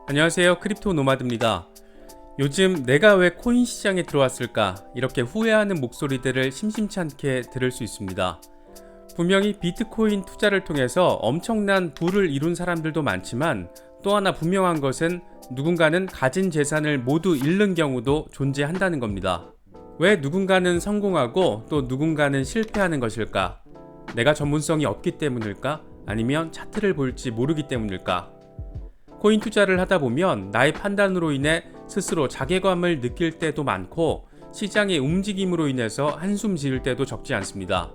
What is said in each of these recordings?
안녕하세요. 크립토 노마드입니다. 요즘 내가 왜 코인 시장에 들어왔을까 이렇게 후회하는 목소리들을 심심치 않게 들을 수 있습니다. 분명히 비트코인 투자를 통해서 엄청난 부를 이룬 사람들도 많지만 또 하나 분명한 것은 누군가는 가진 재산을 모두 잃는 경우도 존재한다는 겁니다. 왜 누군가는 성공하고 또 누군가는 실패하는 것일까? 내가 전문성이 없기 때문일까? 아니면 차트를 볼지 모르기 때문일까? 코인 투자를 하다 보면 나의 판단으로 인해 스스로 자괴감을 느낄 때도 많고 시장의 움직임으로 인해서 한숨 지을 때도 적지 않습니다.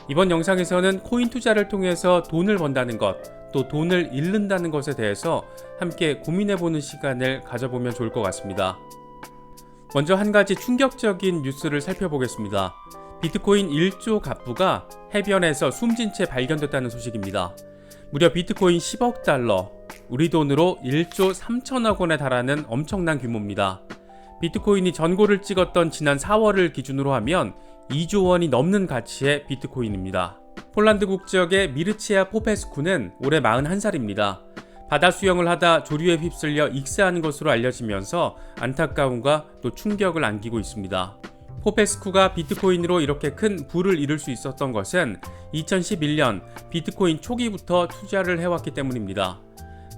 이번 영상에서는 코인 투자를 통해서 돈을 번다는 것, 또 돈을 잃는다는 것에 대해서 함께 고민해보는 시간을 가져보면 좋을 것 같습니다. 먼저 한 가지 충격적인 뉴스를 살펴보겠습니다. 비트코인 1조 갑부가 해변에서 숨진 채 발견됐다는 소식입니다. 무려 비트코인 10억 달러, 우리 돈으로 1조 3천억 원에 달하는 엄청난 규모입니다. 비트코인이 전고를 찍었던 지난 4월을 기준으로 하면 2조 원이 넘는 가치의 비트코인입니다. 폴란드 국적의 미르치아 포페스쿠는 올해 41살입니다. 바다 수영을 하다 조류에 휩쓸려 익사한 것으로 알려지면서 안타까움과 또 충격을 안기고 있습니다. 포페스쿠가 비트코인으로 이렇게 큰 부를 이룰 수 있었던 것은 2011년 비트코인 초기부터 투자를 해왔기 때문입니다.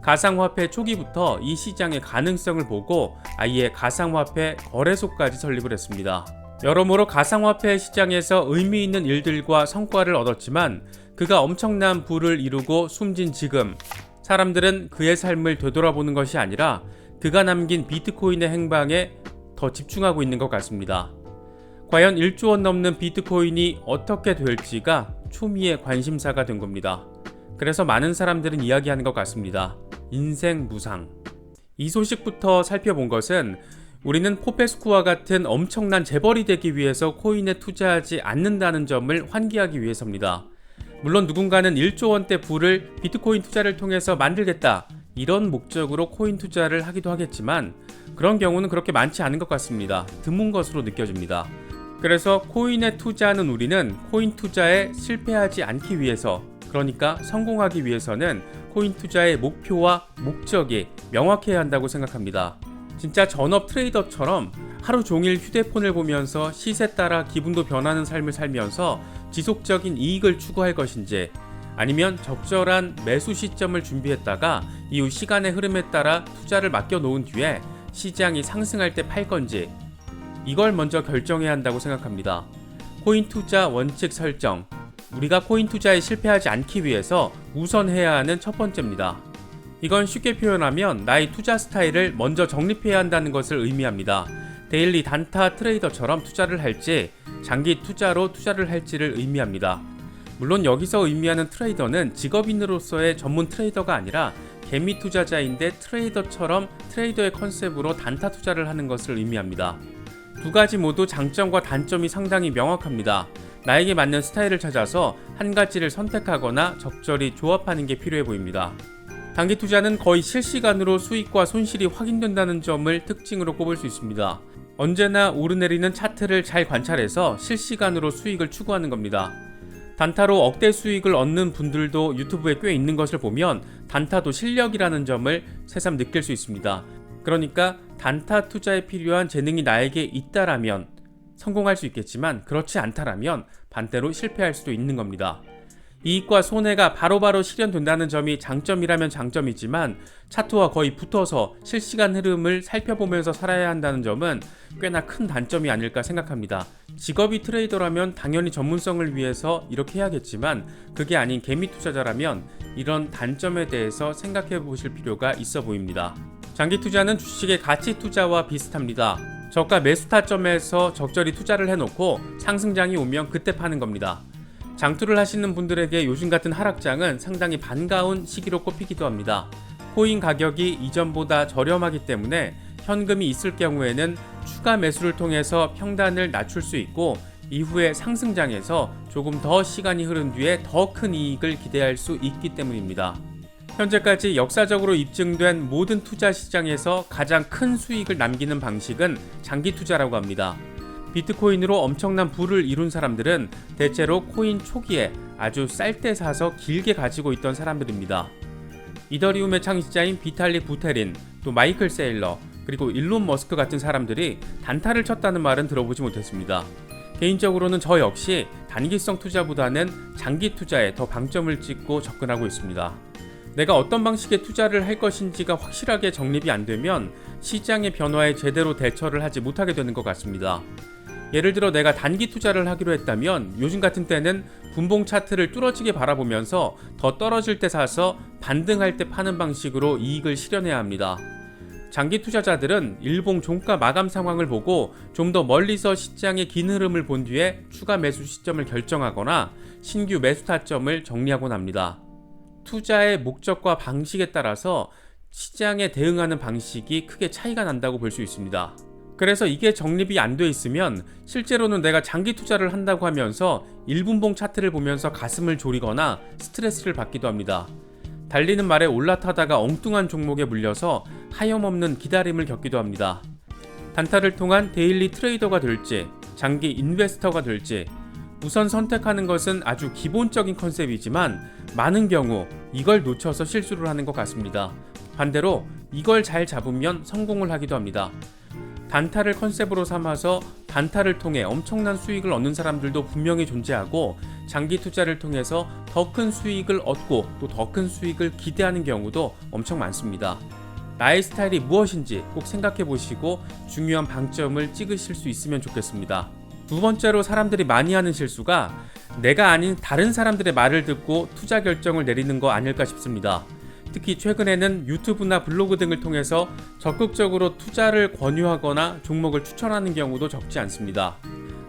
가상화폐 초기부터 이 시장의 가능성을 보고 아예 가상화폐 거래소까지 설립을 했습니다. 여러모로 가상화폐 시장에서 의미 있는 일들과 성과를 얻었지만 그가 엄청난 부를 이루고 숨진 지금 사람들은 그의 삶을 되돌아보는 것이 아니라 그가 남긴 비트코인의 행방에 더 집중하고 있는 것 같습니다. 과연 1조 원 넘는 비트코인이 어떻게 될지가 초미의 관심사가 된 겁니다. 그래서 많은 사람들은 이야기하는 것 같습니다. 인생 무상. 이 소식부터 살펴본 것은 우리는 포페스쿠와 같은 엄청난 재벌이 되기 위해서 코인에 투자하지 않는다는 점을 환기하기 위해서입니다. 물론 누군가는 1조 원대 부를 비트코인 투자를 통해서 만들겠다 이런 목적으로 코인 투자를 하기도 하겠지만 그런 경우는 그렇게 많지 않은 것 같습니다. 드문 것으로 느껴집니다. 그래서 코인에 투자하는 우리는 코인 투자에 실패하지 않기 위해서, 그러니까 성공하기 위해서는 코인 투자의 목표와 목적이 명확해야 한다고 생각합니다. 진짜 전업 트레이더처럼 하루 종일 휴대폰을 보면서 시세 따라 기분도 변하는 삶을 살면서 지속적인 이익을 추구할 것인지, 아니면 적절한 매수 시점을 준비했다가 이후 시간의 흐름에 따라 투자를 맡겨놓은 뒤에 시장이 상승할 때 팔 건지, 이걸 먼저 결정해야 한다고 생각합니다. 코인 투자 원칙 설정. 우리가 코인 투자에 실패하지 않기 위해서 우선 해야 하는 첫 번째입니다. 이건 쉽게 표현하면 나의 투자 스타일을 먼저 정립해야 한다는 것을 의미합니다. 데일리 단타 트레이더처럼 투자를 할지 장기 투자로 투자를 할지를 의미합니다. 물론 여기서 의미하는 트레이더는 직업인으로서의 전문 트레이더가 아니라 개미 투자자인데 트레이더처럼 트레이더의 컨셉으로 단타 투자를 하는 것을 의미합니다. 두 가지 모두 장점과 단점이 상당히 명확합니다. 나에게 맞는 스타일을 찾아서 한 가지를 선택하거나 적절히 조합하는 게 필요해 보입니다. 단기 투자는 거의 실시간으로 수익과 손실이 확인된다는 점을 특징으로 꼽을 수 있습니다. 언제나 오르내리는 차트를 잘 관찰해서 실시간으로 수익을 추구하는 겁니다. 단타로 억대 수익을 얻는 분들도 유튜브에 꽤 있는 것을 보면 단타도 실력이라는 점을 새삼 느낄 수 있습니다. 그러니까 단타 투자에 필요한 재능이 나에게 있다라면 성공할 수 있겠지만 그렇지 않다라면 반대로 실패할 수도 있는 겁니다. 이익과 손해가 바로바로 실현된다는 점이 장점이라면 장점이지만 차트와 거의 붙어서 실시간 흐름을 살펴보면서 살아야 한다는 점은 꽤나 큰 단점이 아닐까 생각합니다. 직업이 트레이더라면 당연히 전문성을 위해서 이렇게 해야겠지만 그게 아닌 개미 투자자라면 이런 단점에 대해서 생각해 보실 필요가 있어 보입니다. 장기 투자는 주식의 가치 투자와 비슷합니다. 저가 매수 타점에서 적절히 투자를 해놓고 상승장이 오면 그때 파는 겁니다. 장투를 하시는 분들에게 요즘 같은 하락장은 상당히 반가운 시기로 꼽히기도 합니다. 코인 가격이 이전보다 저렴하기 때문에 현금이 있을 경우에는 추가 매수를 통해서 평단을 낮출 수 있고 이후에 상승장에서 조금 더 시간이 흐른 뒤에 더 큰 이익을 기대할 수 있기 때문입니다. 현재까지 역사적으로 입증된 모든 투자 시장에서 가장 큰 수익을 남기는 방식은 장기 투자라고 합니다. 비트코인으로 엄청난 부를 이룬 사람들은 대체로 코인 초기에 아주 쌀 때 사서 길게 가지고 있던 사람들입니다. 이더리움의 창시자인 비탈릭 부테린, 또 마이클 세일러, 그리고 일론 머스크 같은 사람들이 단타를 쳤다는 말은 들어보지 못했습니다. 개인적으로는 저 역시 단기성 투자보다는 장기 투자에 더 방점을 찍고 접근하고 있습니다. 내가 어떤 방식의 투자를 할 것인지가 확실하게 정립이 안 되면 시장의 변화에 제대로 대처를 하지 못하게 되는 것 같습니다. 예를 들어 내가 단기 투자를 하기로 했다면 요즘 같은 때는 분봉 차트를 뚫어지게 바라보면서 더 떨어질 때 사서 반등할 때 파는 방식으로 이익을 실현해야 합니다. 장기 투자자들은 일봉 종가 마감 상황을 보고 좀 더 멀리서 시장의 긴 흐름을 본 뒤에 추가 매수 시점을 결정하거나 신규 매수 타점을 정리하곤 합니다. 투자의 목적과 방식에 따라서 시장에 대응하는 방식이 크게 차이가 난다고 볼 수 있습니다. 그래서 이게 정립이 안 돼 있으면 실제로는 내가 장기 투자를 한다고 하면서 1분봉 차트를 보면서 가슴을 졸이거나 스트레스를 받기도 합니다. 달리는 말에 올라타다가 엉뚱한 종목에 물려서 하염없는 기다림을 겪기도 합니다. 단타를 통한 데일리 트레이더가 될지 장기 인베스터가 될지 우선 선택하는 것은 아주 기본적인 컨셉이지만 많은 경우 이걸 놓쳐서 실수를 하는 것 같습니다. 반대로 이걸 잘 잡으면 성공을 하기도 합니다. 단타를 컨셉으로 삼아서 단타를 통해 엄청난 수익을 얻는 사람들도 분명히 존재하고 장기 투자를 통해서 더 큰 수익을 얻고 또 더 큰 수익을 기대하는 경우도 엄청 많습니다. 나의 스타일이 무엇인지 꼭 생각해 보시고 중요한 방점을 찍으실 수 있으면 좋겠습니다. 두 번째로 사람들이 많이 하는 실수가 내가 아닌 다른 사람들의 말을 듣고 투자 결정을 내리는 거 아닐까 싶습니다. 특히 최근에는 유튜브나 블로그 등을 통해서 적극적으로 투자를 권유하거나 종목을 추천하는 경우도 적지 않습니다.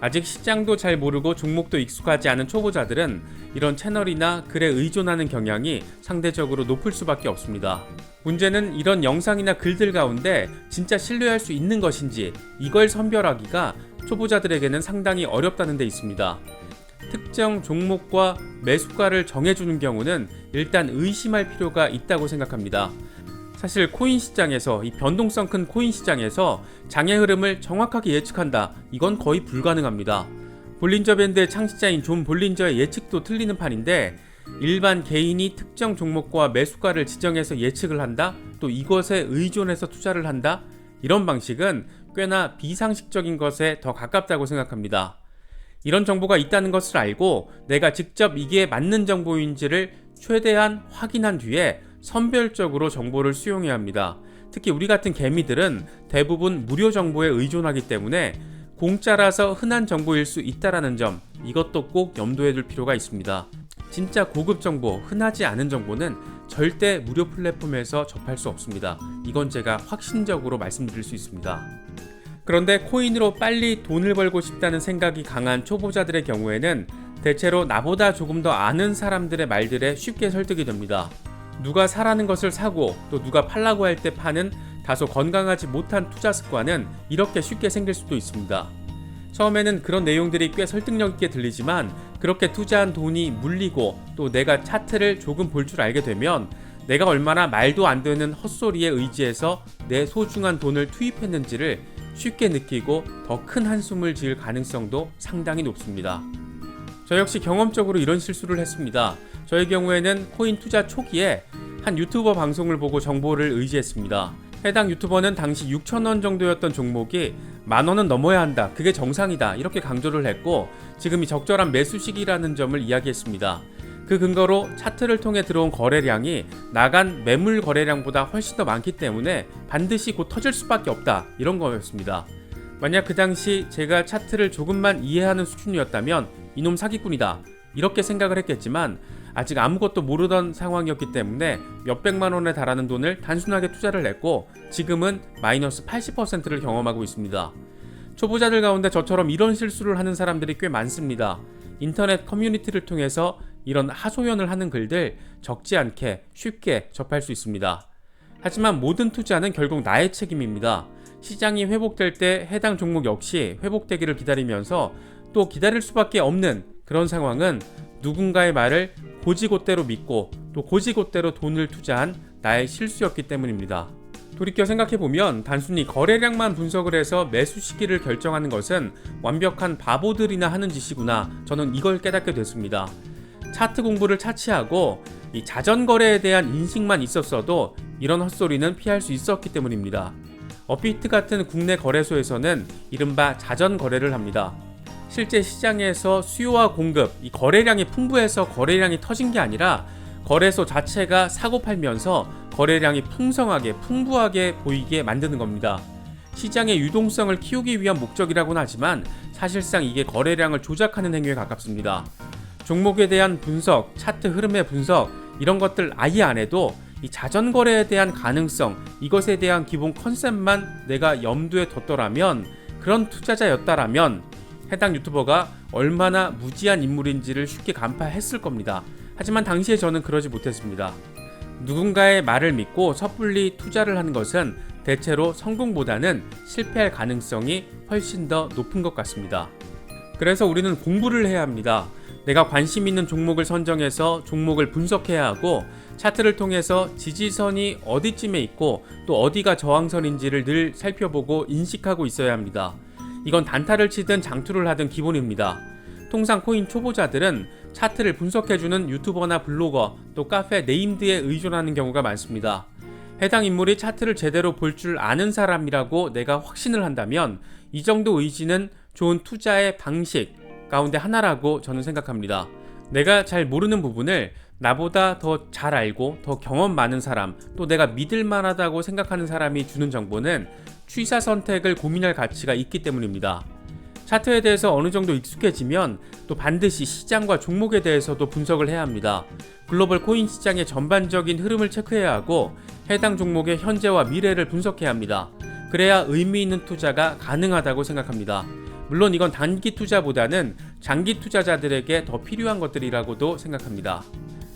아직 시장도 잘 모르고 종목도 익숙하지 않은 초보자들은 이런 채널이나 글에 의존하는 경향이 상대적으로 높을 수밖에 없습니다. 문제는 이런 영상이나 글들 가운데 진짜 신뢰할 수 있는 것인지 이걸 선별하기가 초보자들에게는 상당히 어렵다는 데 있습니다. 특정 종목과 매수가를 정해주는 경우는 일단 의심할 필요가 있다고 생각합니다. 사실 코인 시장에서 이 변동성 큰 코인 시장에서 장의 흐름을 정확하게 예측한다. 이건 거의 불가능합니다. 볼린저 밴드의 창시자인 존 볼린저의 예측도 틀리는 판인데 일반 개인이 특정 종목과 매수가를 지정해서 예측을 한다. 또 이것에 의존해서 투자를 한다. 이런 방식은 꽤나 비상식적인 것에 더 가깝다고 생각합니다. 이런 정보가 있다는 것을 알고 내가 직접 이게 맞는 정보인지를 최대한 확인한 뒤에 선별적으로 정보를 수용해야 합니다. 특히 우리 같은 개미들은 대부분 무료 정보에 의존하기 때문에 공짜라서 흔한 정보일 수 있다는 점, 이것도 꼭 염두에 둘 필요가 있습니다. 진짜 고급 정보, 흔하지 않은 정보는 절대 무료 플랫폼에서 접할 수 없습니다. 이건 제가 확신적으로 말씀드릴 수 있습니다. 그런데 코인으로 빨리 돈을 벌고 싶다는 생각이 강한 초보자들의 경우에는 대체로 나보다 조금 더 아는 사람들의 말들에 쉽게 설득이 됩니다. 누가 사라는 것을 사고 또 누가 팔라고 할 때 파는 다소 건강하지 못한 투자 습관은 이렇게 쉽게 생길 수도 있습니다. 처음에는 그런 내용들이 꽤 설득력 있게 들리지만 그렇게 투자한 돈이 물리고 또 내가 차트를 조금 볼 줄 알게 되면 내가 얼마나 말도 안 되는 헛소리에 의지해서 내 소중한 돈을 투입했는지를 쉽게 느끼고 더 큰 한숨을 지을 가능성도 상당히 높습니다. 저 역시 경험적으로 이런 실수를 했습니다. 저의 경우에는 코인 투자 초기에 한 유튜버 방송을 보고 정보를 의지했습니다. 해당 유튜버는 당시 6,000원 정도였던 종목이 10,000원은 넘어야 한다. 그게 정상이다. 이렇게 강조를 했고 지금이 적절한 매수 시기라는 점을 이야기했습니다. 그 근거로 차트를 통해 들어온 거래량이 나간 매물 거래량보다 훨씬 더 많기 때문에 반드시 곧 터질 수밖에 없다. 이런 거였습니다. 만약 그 당시 제가 차트를 조금만 이해하는 수준이었다면 이놈 사기꾼이다. 이렇게 생각을 했겠지만 아직 아무것도 모르던 상황이었기 때문에 몇백만 원에 달하는 돈을 단순하게 투자를 했고 지금은 마이너스 80%를 경험하고 있습니다. 초보자들 가운데 저처럼 이런 실수를 하는 사람들이 꽤 많습니다. 인터넷 커뮤니티를 통해서 이런 하소연을 하는 글들 적지 않게 쉽게 접할 수 있습니다. 하지만 모든 투자는 결국 나의 책임입니다. 시장이 회복될 때 해당 종목 역시 회복되기를 기다리면서 또 기다릴 수밖에 없는 그런 상황은 누군가의 말을 고지곳대로 믿고 또 고지곳대로 돈을 투자한 나의 실수였기 때문입니다. 돌이켜 생각해보면 단순히 거래량만 분석을 해서 매수 시기를 결정하는 것은 완벽한 바보들이나 하는 짓이구나, 저는 이걸 깨닫게 됐습니다. 차트 공부를 차치하고 이 자전거래에 대한 인식만 있었어도 이런 헛소리는 피할 수 있었기 때문입니다. 업비트 같은 국내 거래소에서는 이른바 자전거래를 합니다. 실제 시장에서 수요와 공급, 이 거래량이 풍부해서 거래량이 터진 게 아니라 거래소 자체가 사고 팔면서 거래량이 풍부하게 보이게 만드는 겁니다. 시장의 유동성을 키우기 위한 목적이라고는 하지만 사실상 이게 거래량을 조작하는 행위에 가깝습니다. 종목에 대한 분석, 차트 흐름의 분석, 이런 것들 아예 안 해도 이 자전거래에 대한 가능성, 이것에 대한 기본 컨셉만 내가 염두에 뒀더라면, 그런 투자자였다라면 해당 유튜버가 얼마나 무지한 인물인지를 쉽게 간파했을 겁니다. 하지만 당시에 저는 그러지 못했습니다. 누군가의 말을 믿고 섣불리 투자를 하는 것은 대체로 성공보다는 실패할 가능성이 훨씬 더 높은 것 같습니다. 그래서 우리는 공부를 해야 합니다. 내가 관심 있는 종목을 선정해서 종목을 분석해야 하고, 차트를 통해서 지지선이 어디쯤에 있고 또 어디가 저항선인지를 늘 살펴보고 인식하고 있어야 합니다. 이건 단타를 치든 장투를 하든 기본입니다. 통상 코인 초보자들은 차트를 분석해주는 유튜버나 블로거, 또 카페 네임드에 의존하는 경우가 많습니다. 해당 인물이 차트를 제대로 볼 줄 아는 사람이라고 내가 확신을 한다면 이 정도 의지는 좋은 투자의 방식 가운데 하나라고 저는 생각합니다. 내가 잘 모르는 부분을 나보다 더 잘 알고 더 경험 많은 사람, 또 내가 믿을 만하다고 생각하는 사람이 주는 정보는 취사 선택을 고민할 가치가 있기 때문입니다. 차트에 대해서 어느 정도 익숙해지면 또 반드시 시장과 종목에 대해서도 분석을 해야 합니다. 글로벌 코인 시장의 전반적인 흐름을 체크해야 하고 해당 종목의 현재와 미래를 분석해야 합니다. 그래야 의미 있는 투자가 가능하다고 생각합니다. 물론 이건 단기 투자보다는 장기 투자자들에게 더 필요한 것들이라고도 생각합니다.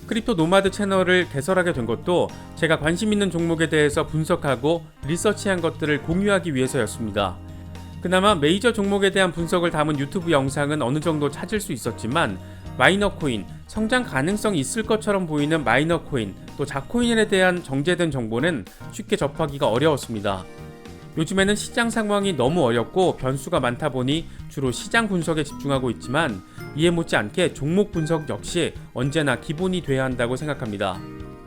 크립토 노마드 채널을 개설하게 된 것도 제가 관심 있는 종목에 대해서 분석하고 리서치한 것들을 공유하기 위해서였습니다. 그나마 메이저 종목에 대한 분석을 담은 유튜브 영상은 어느 정도 찾을 수 있었지만 마이너 코인, 성장 가능성이 있을 것처럼 보이는 마이너 코인, 또 자코인에 대한 정제된 정보는 쉽게 접하기가 어려웠습니다. 요즘에는 시장 상황이 너무 어렵고 변수가 많다 보니 주로 시장 분석에 집중하고 있지만 이에 못지않게 종목 분석 역시 언제나 기본이 돼야 한다고 생각합니다.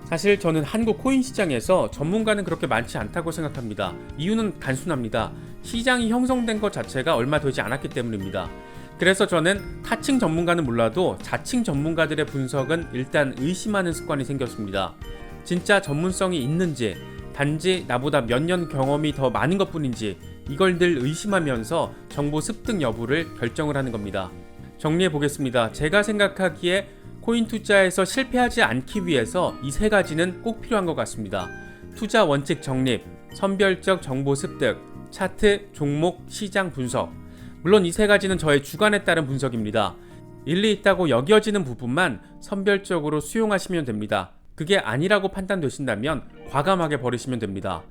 사실 저는 한국 코인 시장에서 전문가는 그렇게 많지 않다고 생각합니다. 이유는 단순합니다. 시장이 형성된 것 자체가 얼마 되지 않았기 때문입니다. 그래서 저는 타층 전문가는 몰라도 자층 전문가들의 분석은 일단 의심하는 습관이 생겼습니다. 진짜 전문성이 있는지, 단지 나보다 몇 년 경험이 더 많은 것뿐인지 이걸 늘 의심하면서 정보 습득 여부를 결정을 하는 겁니다. 정리해 보겠습니다. 제가 생각하기에 코인 투자에서 실패하지 않기 위해서 이 세 가지는 꼭 필요한 것 같습니다. 투자 원칙 정립, 선별적 정보 습득, 차트, 종목, 시장 분석. 물론 이 세 가지는 저의 주관에 따른 분석입니다. 일리 있다고 여겨지는 부분만 선별적으로 수용하시면 됩니다. 그게 아니라고 판단되신다면 과감하게 버리시면 됩니다.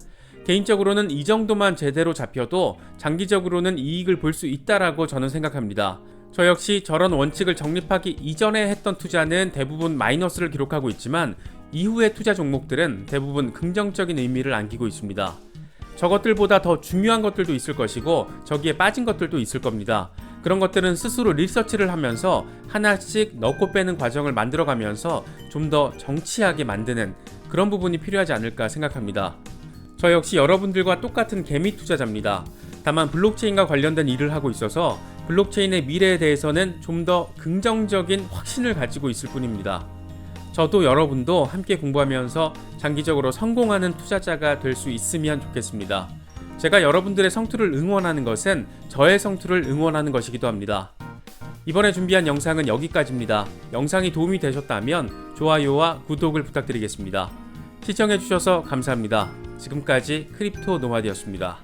개인적으로는 이 정도만 제대로 잡혀도 장기적으로는 이익을 볼 수 있다라고 저는 생각합니다. 저 역시 저런 원칙을 정립하기 이전에 했던 투자는 대부분 마이너스를 기록하고 있지만 이후의 투자 종목들은 대부분 긍정적인 의미를 안기고 있습니다. 저것들보다 더 중요한 것들도 있을 것이고 저기에 빠진 것들도 있을 겁니다. 그런 것들은 스스로 리서치를 하면서 하나씩 넣고 빼는 과정을 만들어가면서 좀 더 정치하게 만드는 그런 부분이 필요하지 않을까 생각합니다. 저 역시 여러분들과 똑같은 개미 투자자입니다. 다만 블록체인과 관련된 일을 하고 있어서 블록체인의 미래에 대해서는 좀 더 긍정적인 확신을 가지고 있을 뿐입니다. 저도 여러분도 함께 공부하면서 장기적으로 성공하는 투자자가 될 수 있으면 좋겠습니다. 제가 여러분들의 성투를 응원하는 것은 저의 성투를 응원하는 것이기도 합니다. 이번에 준비한 영상은 여기까지입니다. 영상이 도움이 되셨다면 좋아요와 구독을 부탁드리겠습니다. 시청해주셔서 감사합니다. 지금까지 크립토 노마드였습니다.